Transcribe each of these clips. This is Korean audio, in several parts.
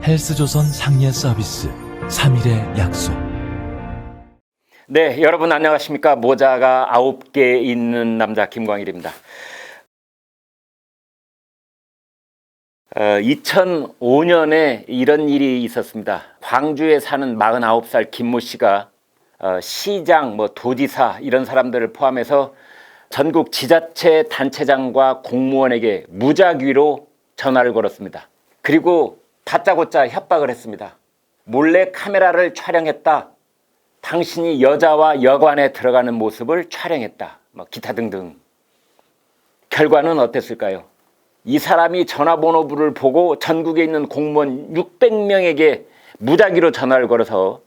헬스조선 상예 서비스 3일의 약속. 네, 여러분 안녕하십니까? 모자가 9개 있는 남자 김광일입니다. 2005년에 이런 일이 있었습니다. 광주에 사는 49살 김모 씨가 시장, 도지사 이런 사람들을 포함해서 전국 지자체 단체장과 공무원에게 무작위로 전화를 걸었습니다. 그리고 다짜고짜 협박을 했습니다. 몰래 카메라를 촬영했다. 당신이 여자와 여관에 들어가는 모습을 촬영했다. 기타 등등. 결과는 어땠을까요? 이 사람이 전화번호부를 보고 전국에 있는 공무원 600명에게 무작위로 전화를 걸어서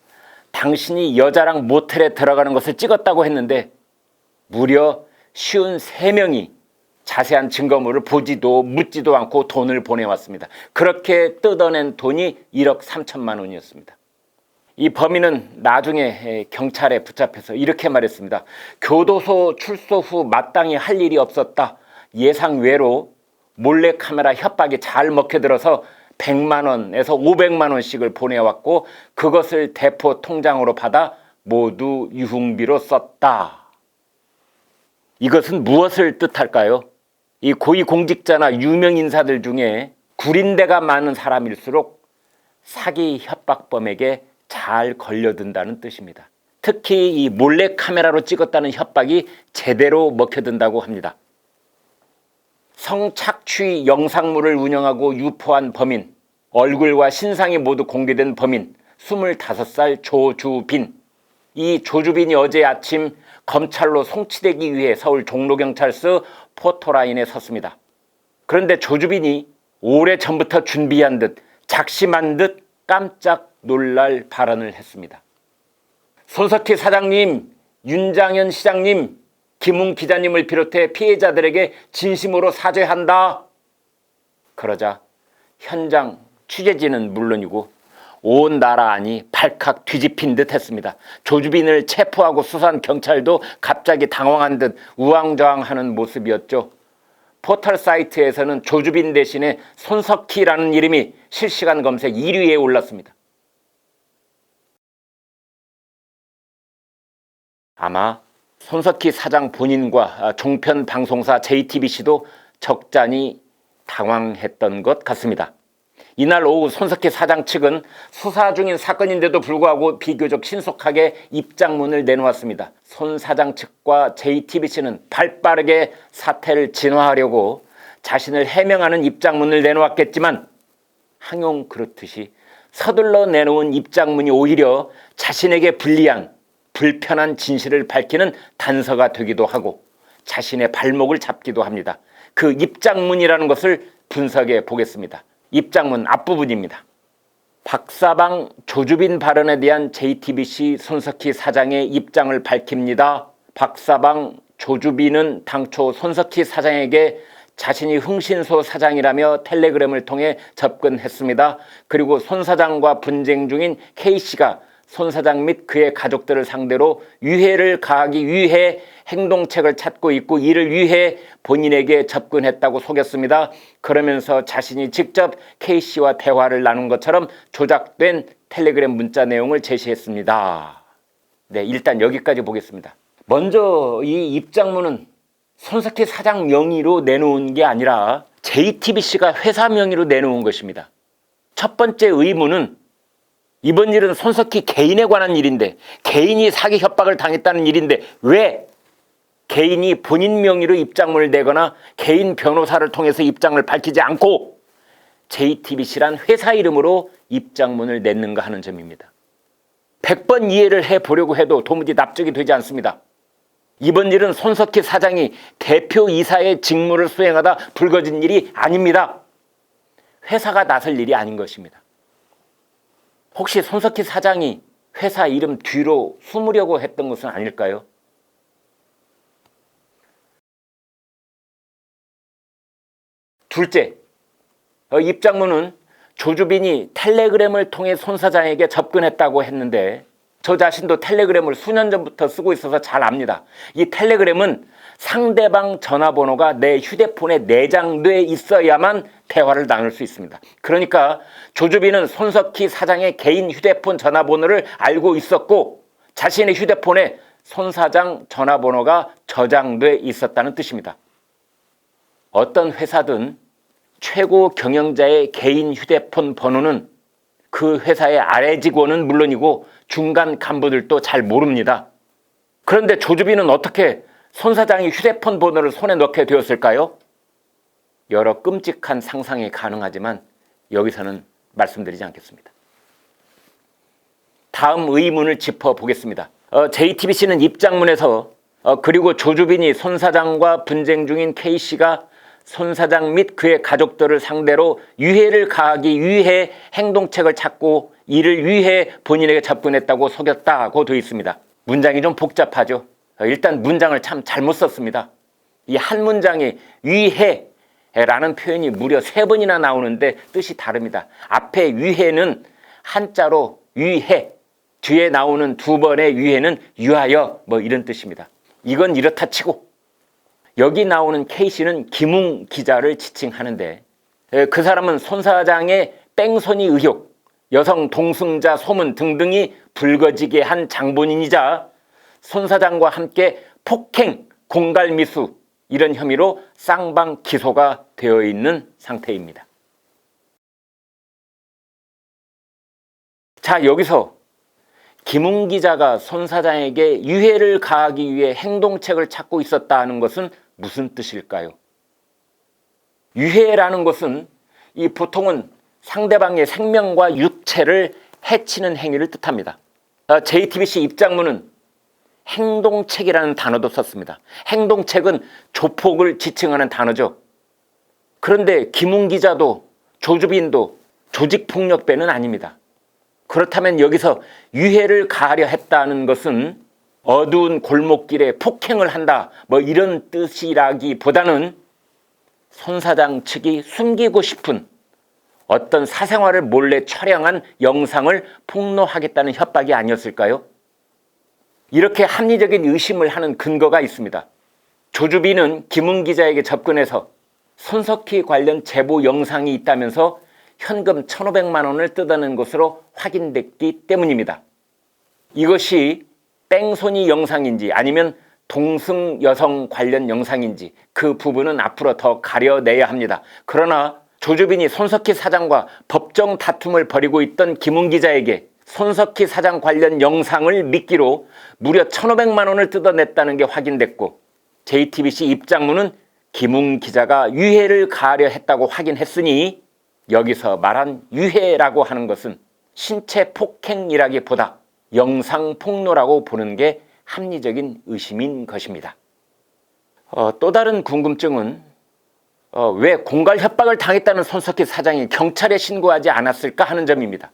당신이 여자랑 모텔에 들어가는 것을 찍었다고 했는데 무려 53명이 자세한 증거물을 보지도 묻지도 않고 돈을 보내왔습니다. 그렇게 뜯어낸 돈이 1억 3천만 원이었습니다. 이 범인은 나중에 경찰에 붙잡혀서 이렇게 말했습니다. 교도소 출소 후 마땅히 할 일이 없었다. 예상외로 몰래카메라 협박이 잘 먹혀들어서 100만 원에서 500만 원씩을 보내왔고 그것을 대포 통장으로 받아 모두 유흥비로 썼다. 이것은 무엇을 뜻할까요? 이 고위공직자나 유명인사들 중에 구린내가 많은 사람일수록 사기 협박범에게 잘 걸려든다는 뜻입니다. 특히 이 몰래카메라로 찍었다는 협박이 제대로 먹혀든다고 합니다. 성착취 영상물을 운영하고 유포한 범인, 얼굴과 신상이 모두 공개된 범인 25살 조주빈. 이 조주빈이 어제 아침 검찰로 송치되기 위해 서울 종로경찰서 포토라인에 섰습니다. 그런데 조주빈이 오래전부터 준비한 듯 작심한 듯 깜짝 놀랄 발언을 했습니다. 손석희 사장님, 윤장현 시장님, 김웅 기자님을 비롯해 피해자들에게 진심으로 사죄한다. 그러자 현장 취재진은 물론이고 온 나라 안이 발칵 뒤집힌 듯 했습니다. 조주빈을 체포하고 수사한 경찰도 갑자기 당황한 듯 우왕좌왕하는 모습이었죠. 포털 사이트에서는 조주빈 대신에 손석희라는 이름이 실시간 검색 1위에 올랐습니다. 아마 손석희 사장 본인과 종편 방송사 JTBC도 적잖이 당황했던 것 같습니다. 이날 오후 손석희 사장 측은 수사 중인 사건인데도 불구하고 비교적 신속하게 입장문을 내놓았습니다. 손 사장 측과 JTBC는 발빠르게 사태를 진화하려고 자신을 해명하는 입장문을 내놓았겠지만 항용 그렇듯이 서둘러 내놓은 입장문이 오히려 자신에게 불리한 불편한 진실을 밝히는 단서가 되기도 하고 자신의 발목을 잡기도 합니다. 그 입장문이라는 것을 분석해 보겠습니다. 입장문 앞부분입니다. 박사방 조주빈 발언에 대한 JTBC 손석희 사장의 입장을 밝힙니다. 박사방 조주빈은 당초 손석희 사장에게 자신이 흥신소 사장이라며 텔레그램을 통해 접근했습니다. 그리고 손 사장과 분쟁 중인 K씨가 손 사장 및 그의 가족들을 상대로 유해를 가하기 위해 행동책을 찾고 있고 이를 위해 본인에게 접근했다고 속였습니다. 그러면서 자신이 직접 K씨와 대화를 나눈 것처럼 조작된 텔레그램 문자 내용을 제시했습니다. 네, 일단 여기까지 보겠습니다. 먼저 이 입장문은 손석희 사장 명의로 내놓은 게 아니라 JTBC가 회사 명의로 내놓은 것입니다. 첫 번째 의문은 이번 일은 손석희 개인에 관한 일인데 개인이 사기 협박을 당했다는 일인데 왜 개인이 본인 명의로 입장문을 내거나 개인 변호사를 통해서 입장을 밝히지 않고 JTBC란 회사 이름으로 입장문을 냈는가 하는 점입니다. 100번 이해를 해보려고 해도 도무지 납득이 되지 않습니다. 이번 일은 손석희 사장이 대표이사의 직무를 수행하다 불거진 일이 아닙니다. 회사가 나설 일이 아닌 것입니다. 혹시 손석희 사장이 회사 이름 뒤로 숨으려고 했던 것은 아닐까요? 둘째, 입장문은 조주빈이 텔레그램을 통해 손 사장에게 접근했다고 했는데 저 자신도 텔레그램을 수년 전부터 쓰고 있어서 잘 압니다. 이 텔레그램은 상대방 전화번호가 내 휴대폰에 내장돼 있어야만 대화를 나눌 수 있습니다. 그러니까 조주빈은 손석희 사장의 개인 휴대폰 전화번호를 알고 있었고 자신의 휴대폰에 손 사장 전화번호가 저장돼 있었다는 뜻입니다. 어떤 회사든 최고 경영자의 개인 휴대폰 번호는 그 회사의 아래 직원은 물론이고 중간 간부들도 잘 모릅니다. 그런데 조주빈은 어떻게 손 사장이 휴대폰 번호를 손에 넣게 되었을까요? 여러 끔찍한 상상이 가능하지만 여기서는 말씀드리지 않겠습니다. 다음 의문을 짚어보겠습니다. JTBC는 입장문에서 그리고 조주빈이 손 사장과 분쟁 중인 K씨가 손 사장 및 그의 가족들을 상대로 유해를 가하기 위해 행동책을 찾고 이를 위해 본인에게 접근했다고 속였다고 되어 있습니다. 문장이 좀 복잡하죠. 일단 문장을 참 잘못 썼습니다. 이 한 문장에 위해라는 표현이 무려 3번이나 나오는데 뜻이 다릅니다. 앞에 위해는 한자로 위해, 뒤에 나오는 2번의 위해는 위하여 뭐 이런 뜻입니다. 이건 이렇다 치고 여기 나오는 K씨는 김웅 기자를 지칭하는데 그 사람은 손 사장의 뺑소니 의혹, 여성 동승자 소문 등등이 불거지게 한 장본인이자 손 사장과 함께 폭행, 공갈미수 이런 혐의로 쌍방 기소가 되어 있는 상태입니다. 자, 여기서 김웅 기자가 손 사장에게 유해를 가하기 위해 행동책을 찾고 있었다는 것은 무슨 뜻일까요? 유해라는 것은 이 보통은 상대방의 생명과 육체를 해치는 행위를 뜻합니다. JTBC 입장문은 행동책이라는 단어도 썼습니다. 행동책은 조폭을 지칭하는 단어죠. 그런데 김웅 기자도 조주빈도 조직폭력배는 아닙니다. 그렇다면 여기서 유해를 가하려 했다는 것은 어두운 골목길에 폭행을 한다 뭐 이런 뜻이라기보다는 손 사장 측이 숨기고 싶은 어떤 사생활을 몰래 촬영한 영상을 폭로하겠다는 협박이 아니었을까요? 이렇게 합리적인 의심을 하는 근거가 있습니다. 조주빈은 김웅 기자에게 접근해서 손석희 관련 제보 영상이 있다면서 현금 1,500만 원을 뜯어낸 것으로 확인됐기 때문입니다. 이것이 뺑소니 영상인지 아니면 동승 여성 관련 영상인지 그 부분은 앞으로 더 가려내야 합니다. 그러나 조주빈이 손석희 사장과 법정 다툼을 벌이고 있던 김웅 기자에게 손석희 사장 관련 영상을 미끼로 무려 1,500만 원을 뜯어냈다는 게 확인됐고 JTBC 입장문은 김웅 기자가 유해를 가하려 했다고 확인했으니 여기서 말한 유해라고 하는 것은 신체 폭행이라기보다 영상 폭로라고 보는 게 합리적인 의심인 것입니다. 또 다른 궁금증은 왜 공갈 협박을 당했다는 손석희 사장이 경찰에 신고하지 않았을까 하는 점입니다.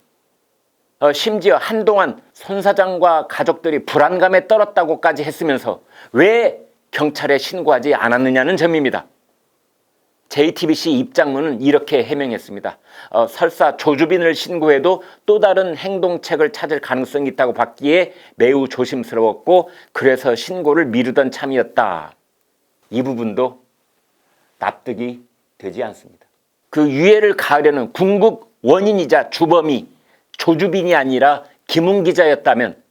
심지어 한동안 손 사장과 가족들이 불안감에 떨었다고까지 했으면서 왜 경찰에 신고하지 않았느냐는 점입니다. JTBC 입장문은 이렇게 해명했습니다. 설사 조주빈을 신고해도 또 다른 행동책을 찾을 가능성이 있다고 봤기에 매우 조심스러웠고 그래서 신고를 미루던 참이었다. 이 부분도 납득이 되지 않습니다. 그 유해를 가하려는 궁극 원인이자 주범이 조주빈이 아니라 김웅 기자였다면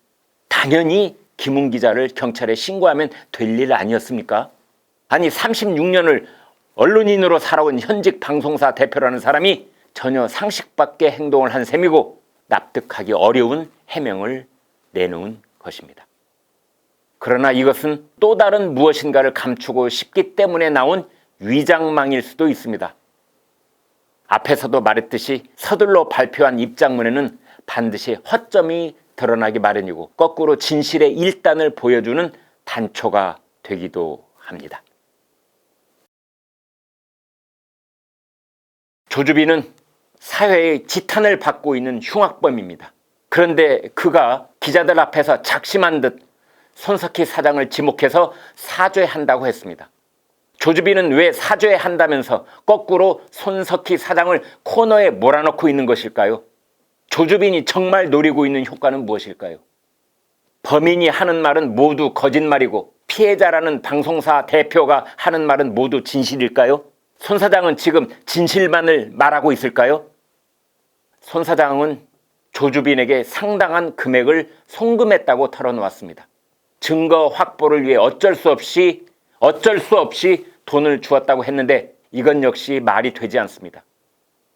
당연히 김웅 기자를 경찰에 신고하면 될 일 아니었습니까? 아니 36년을 언론인으로 살아온 현직 방송사 대표라는 사람이 전혀 상식 밖의 행동을 한 셈이고 납득하기 어려운 해명을 내놓은 것입니다. 그러나 이것은 또 다른 무엇인가를 감추고 싶기 때문에 나온 위장망일 수도 있습니다. 앞에서도 말했듯이 서둘러 발표한 입장문에는 반드시 허점이 드러나기 마련이고 거꾸로 진실의 일단을 보여주는 단초가 되기도 합니다. 조주빈은 사회의 지탄을 받고 있는 흉악범입니다. 그런데 그가 기자들 앞에서 작심한 듯 손석희 사장을 지목해서 사죄한다고 했습니다. 조주빈은 왜 사죄한다면서 거꾸로 손석희 사장을 코너에 몰아넣고 있는 것일까요? 조주빈이 정말 노리고 있는 효과는 무엇일까요? 범인이 하는 말은 모두 거짓말이고 피해자라는 방송사 대표가 하는 말은 모두 진실일까요? 손 사장은 지금 진실만을 말하고 있을까요? 손 사장은 조주빈에게 상당한 금액을 송금했다고 털어놓았습니다. 증거 확보를 위해 어쩔 수 없이 돈을 주었다고 했는데 이건 역시 말이 되지 않습니다.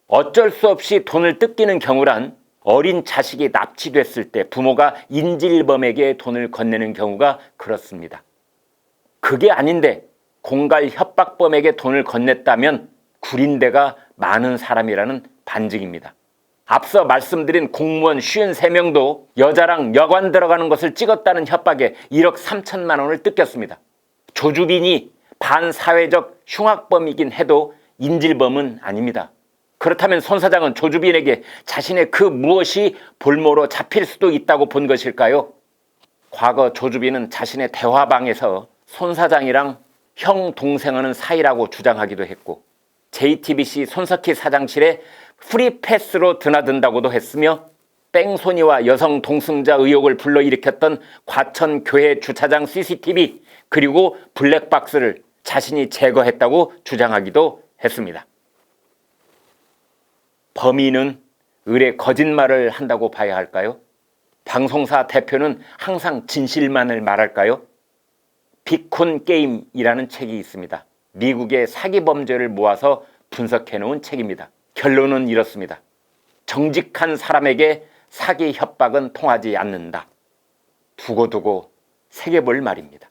어쩔 수 없이 돈을 뜯기는 경우란 어린 자식이 납치됐을 때 부모가 인질범에게 돈을 건네는 경우가 그렇습니다. 그게 아닌데 공갈 협박범에게 돈을 건넸다면 구린데가 많은 사람이라는 반증입니다. 앞서 말씀드린 공무원 53명도 여자랑 여관 들어가는 것을 찍었다는 협박에 1억 3천만 원을 뜯겼습니다. 조주빈이 반사회적 흉악범이긴 해도 인질범은 아닙니다. 그렇다면 손 사장은 조주빈에게 자신의 그 무엇이 볼모로 잡힐 수도 있다고 본 것일까요? 과거 조주빈은 자신의 대화방에서 손 사장이랑 형 동생하는 사이라고 주장하기도 했고 JTBC 손석희 사장실에 프리패스로 드나든다고도 했으며 뺑소니와 여성 동승자 의혹을 불러일으켰던 과천 교회 주차장 CCTV 그리고 블랙박스를 자신이 제거했다고 주장하기도 했습니다. 범인은 의뢰 거짓말을 한다고 봐야 할까요? 방송사 대표는 항상 진실만을 말할까요? 비콘 게임이라는 책이 있습니다. 미국의 사기 범죄를 모아서 분석해 놓은 책입니다. 결론은 이렇습니다. 정직한 사람에게 사기 협박은 통하지 않는다. 두고두고 새겨볼 말입니다.